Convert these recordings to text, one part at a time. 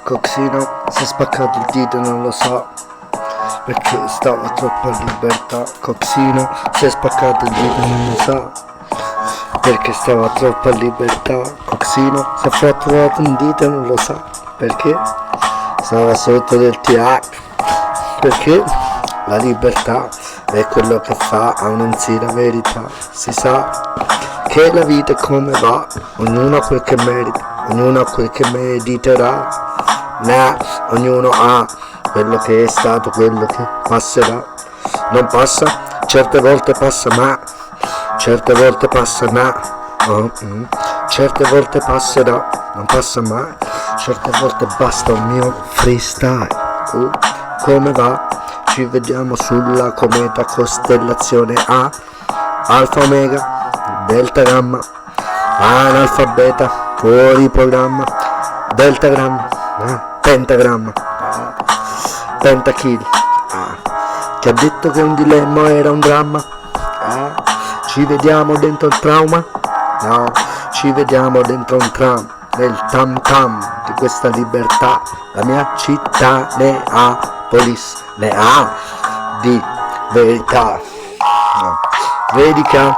Coxino si è spaccato il dito, non lo so, perché stava troppo a libertà. Coxino si è spaccato il dito, non lo so, perché stava troppo a libertà. Coxino si è fatto un dito, non lo sa, perché stava sotto del TH, perché la libertà è quello che fa a un'anzi la verità. Si sa che la vita è come va, ognuno ha quel che merita, ognuno ha quel che mediterà. Ognuno ha quello che è stato, quello che passerà. Non passa, certe volte passa, ma certe volte passa, certe volte passerà, non passa mai, certe volte basta un mio freestyle. Come va? Ci vediamo sulla cometa costellazione A, Alfa Omega, Delta Gamma, analfabeta, fuori programma, Delta Gramma, pentagramma, pentakill, che ha detto che un dilemma era un dramma. Ci vediamo dentro il trauma? No, ci vediamo dentro un tram, nel tam tam di questa libertà. La mia città ne ha, polis ne ha di verità. Vedi che ha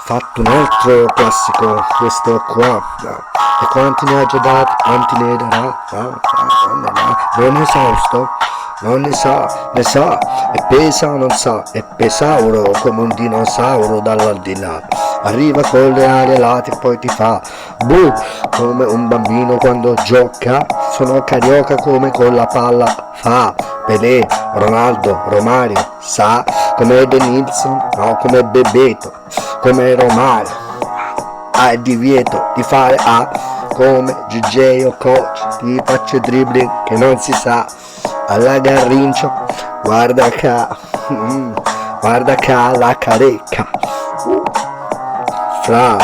fatto un altro classico, questo qua. E quanti ne ha già dati, quanti ne darà? Non è esausto, non ne sa, ne sa, e pesa non sa, è pesauro come un dinosauro dall'aldilà. Arriva con le ali alate e poi ti fa buh, come un bambino quando gioca. Sono carioca come con la palla fa. Pelé, Ronaldo, Romario, sa, come Denilson, no, come Bebeto, come Romario. Ha il divieto di fare come GJ o coach, ti faccio dribbling che non si sa. Alla Garrincio, guarda ca la carecca. Fra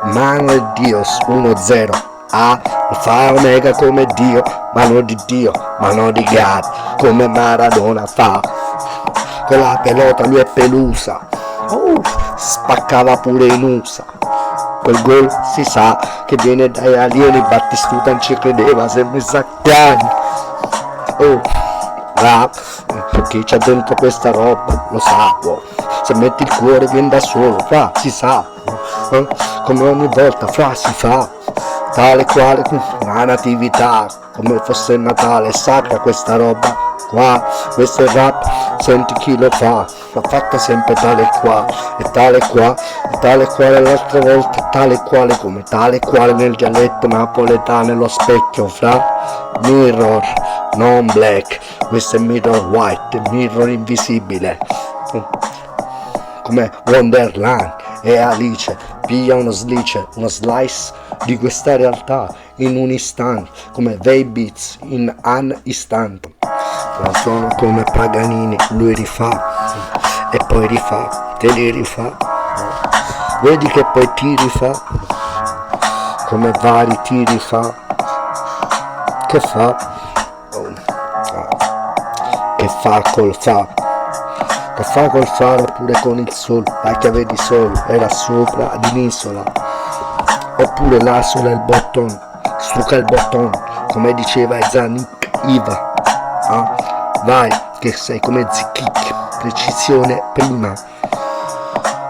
Mano e Dios 1-0, Alfa Omega come Dio, mano di Dio, mano di God, come Maradona fa. Con la pelota lui è pelusa, spaccava pure in USA. Quel gol si sa che viene dai alieni, Battistuta non ci credeva, sembra Zacchiani. Chi c'ha dentro questa roba lo sa, se metti il cuore viene da solo, fra si sa, come ogni volta fra si fa, tale quale la natività, come fosse Natale, sacra questa roba qua, questo è rap, senti chi lo fa, l'ha fatta sempre tale qua, e tale qua, e tale quale l'altra volta, tale quale come tale quale nel dialetto napoletano, lo specchio fra mirror, non black, questo è mirror white, mirror invisibile, come Wonderland e Alice, piglia uno slice, uno slice di questa realtà in un istante, come Vey Beats in un istante. Non sono come Paganini, lui rifà e poi rifà, te li rifà, vedi che poi ti rifà, come vari ti rifà, che fa? Che fa col fa? Che fa col fare oppure con il sol, la chiave di sol era sopra ad un'isola, oppure la sola il botton, strucca il botton, come diceva Zanik Iva, vai che sei come Zikik, precisione prima,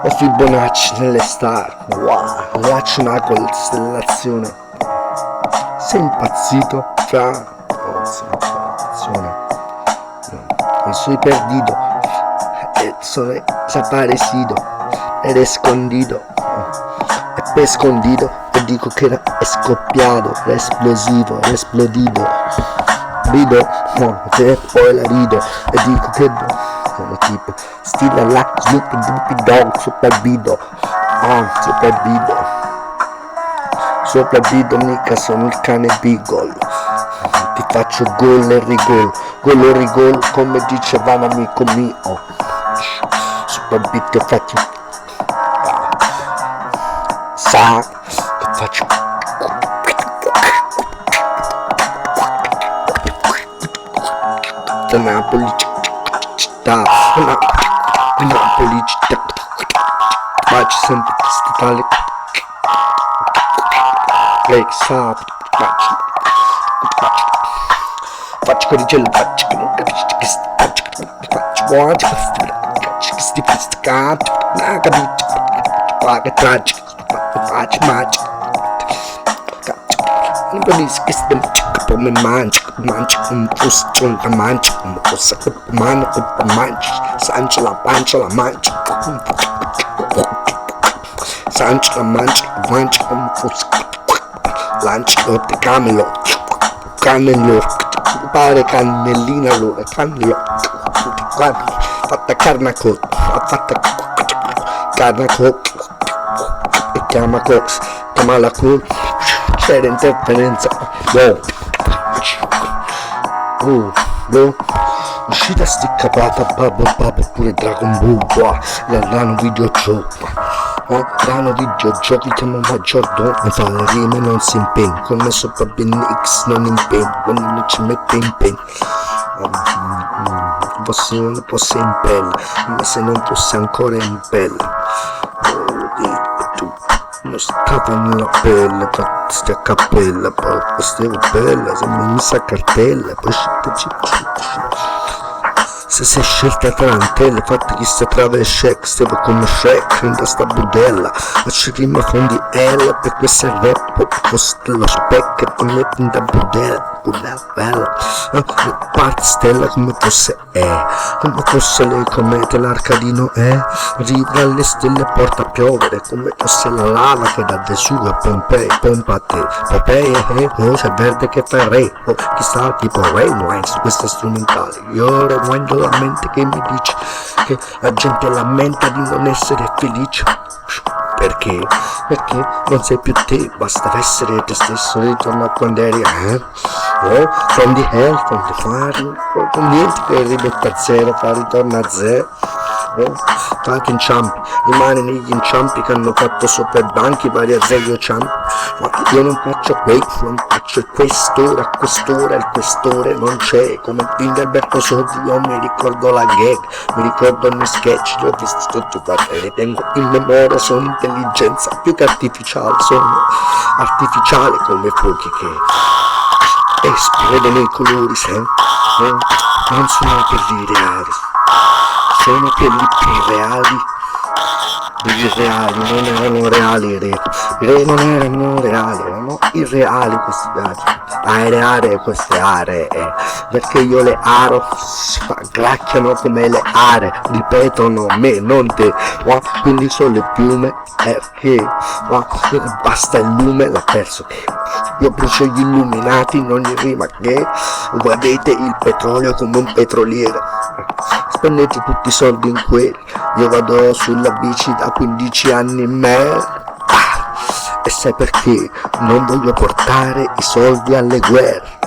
o Fibonacci nelle star, lascia una costellazione, sei impazzito fra, non soy perdido, soy desaparecido ed escondido, e per escondido e dico che è scoppiato, è esplosivo, è esplodido, rido, e poi la rido e dico che sono tipo stile la Snoopy Doopy Dog super bido, sopra bido mica sono il cane Beagle, ti faccio gol e rigol, gol o rigol come diceva un amico mio, super beat che faccio, sa che faccio da Napoli. felicità, una felicità, faccio sempre queste tale lei sa, faccio corrigello, faccio che non capisci che faccio buono, che questi canti, non capisci, che tragico, faccio magico, non capisci che stai come mangi come fosse giunta mangi come fosse mano come mangi Sancio la pancia la mangia Sancio la mangia come fosse lanci lotte camelo pare cannellina allora cannello fatta carne a cotto fatta carne a cotto e chiama Cox chiama la col c'era interferenza uscita sti capata babbo pure Dragon Ball l'anno videogiochi chiamo maggiordomo fa le rime non si impegna connesso proprio X non impegno quando non ci mette impegno non posso in pelle ma se non fosse ancora in pelle non stava nella pelle stia a cappella poi stavo bella se mi sa cartella poi se sei scelta tarantelle fatte chi sta travesce stavo come Shrek in sta budella faccio rima con di L per questo rap costa lo specchio e metti in da budella bella parte stella come fosse come fosse lei comete l'arcadino arriva alle stelle porta a piovere come fosse la lava che da Vesuvio a Pompei pompa a te Popeye voce verde che fa re chi sta tipo Rainwine su queste strumentali io rewindo la mente che mi dice che la gente lamenta di non essere felice perché non sei più te basta essere te stesso ritorna a quando eri from the hell from the fire niente che ridotto a zero fa ritorno a zero fate inciampi rimane negli inciampi che hanno fatto sopra i banchi vari azzurri ciampi ma io non faccio non faccio il questore a quest'ora il questore non c'è come il film di Alberto Sordi io mi ricordo la gag mi ricordo il mio sketch li ho visti tutti guarda li tengo in memoria sono intelligenza più che artificiale sono artificiale come fuochi che esplodono i colori non sono quelli reali sono quelli più reali irreali non erano reali non erano reali erano irreali questi viaggi aereare queste aree perché io le aro gracchiano come le aree ripetono me non te quindi sono le piume che basta il lume l'ha perso che io brucio gli illuminati in ogni rima che guardate il petrolio come un petroliere spendete tutti i soldi in quelli io vado sulla bici da 15 anni in me e sai perché non voglio portare i soldi alle guerre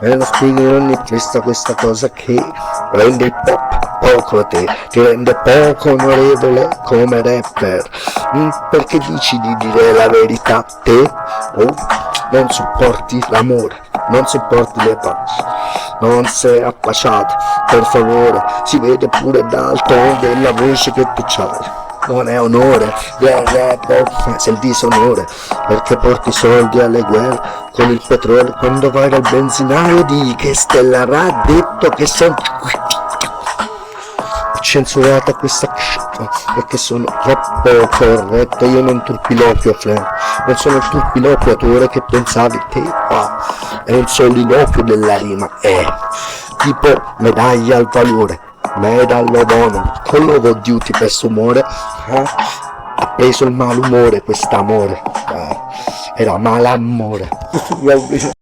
e lo spiego in ogni festa questa cosa che rende il pop poco te ti rende poco onorevole come rapper perché dici di dire la verità te non supporti l'amore non supporti le pace non sei affacciato per favore si vede pure dal tono della voce che tu c'hai non è onore del rap se il disonore perché porti soldi alle guerre con il petrolio quando vai dal benzinaio di che Stella ha detto che sono censurata questa perché sono troppo corretto io non turpiloquio non sono il turpiloquiatore che pensavi te è un soliloquio della rima tipo medaglia al valore medallo d'onore con l'ovo duty per sumore ha preso il malumore quest'amore era malamore